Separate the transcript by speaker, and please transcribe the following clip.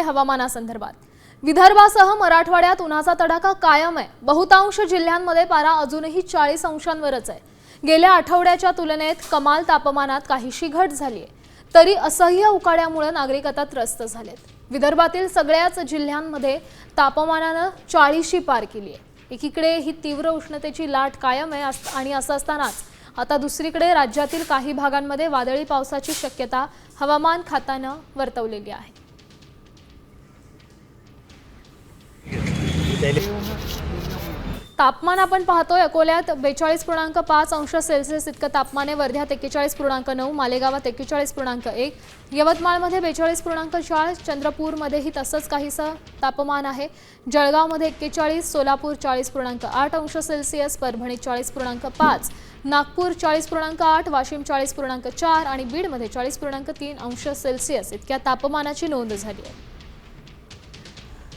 Speaker 1: हवामानासंदर्भात। विदर्भासह मराठवाड्यात उन्हाचा तडाखा कायम आहे। बहुतांश जिल्ह्यांमध्ये पारा अजूनही 40 अंशांवरच आहे। गेल्या आठवड्याच्या तुलनेत कमाल तापमानात काहीशी घट झाली आहे, तरी असह्य उकाड्यामुळे नागरिक आता त्रस्त झालेत। विदर्भातील सगळ्याच जिल्ह्यांमध्ये तापमानाने 40शी पार केली आहे। एकीकडे ही तीव्र उष्णतेची लाट कायम आहे आणि असं असतानाच आता दुसरीकडे राज्यातील काही भागांमध्ये वादळी पावसाची शक्यता हवामान खात्याने वर्तवलेली आहे। तापमान आपण पाहतोय, अकोल्यात 42.5 अंश सेल्सिअस इतकं तापमान आहे। वर्ध्यात 41.9, मालेगावात 41.1, यवतमाळमध्ये 42.4, चंद्रपूरमध्येही तसंच काहीसं तापमान आहे। जळगावमध्ये 41, सोलापूर 40.8 अंश सेल्सिअस, परभणीत 40.5, नागपूर 40.8, वाशिम 40.4 आणि बीडमध्ये 40.3 अंश सेल्सिअस इतक्या तापमानाची नोंद झाली आहे।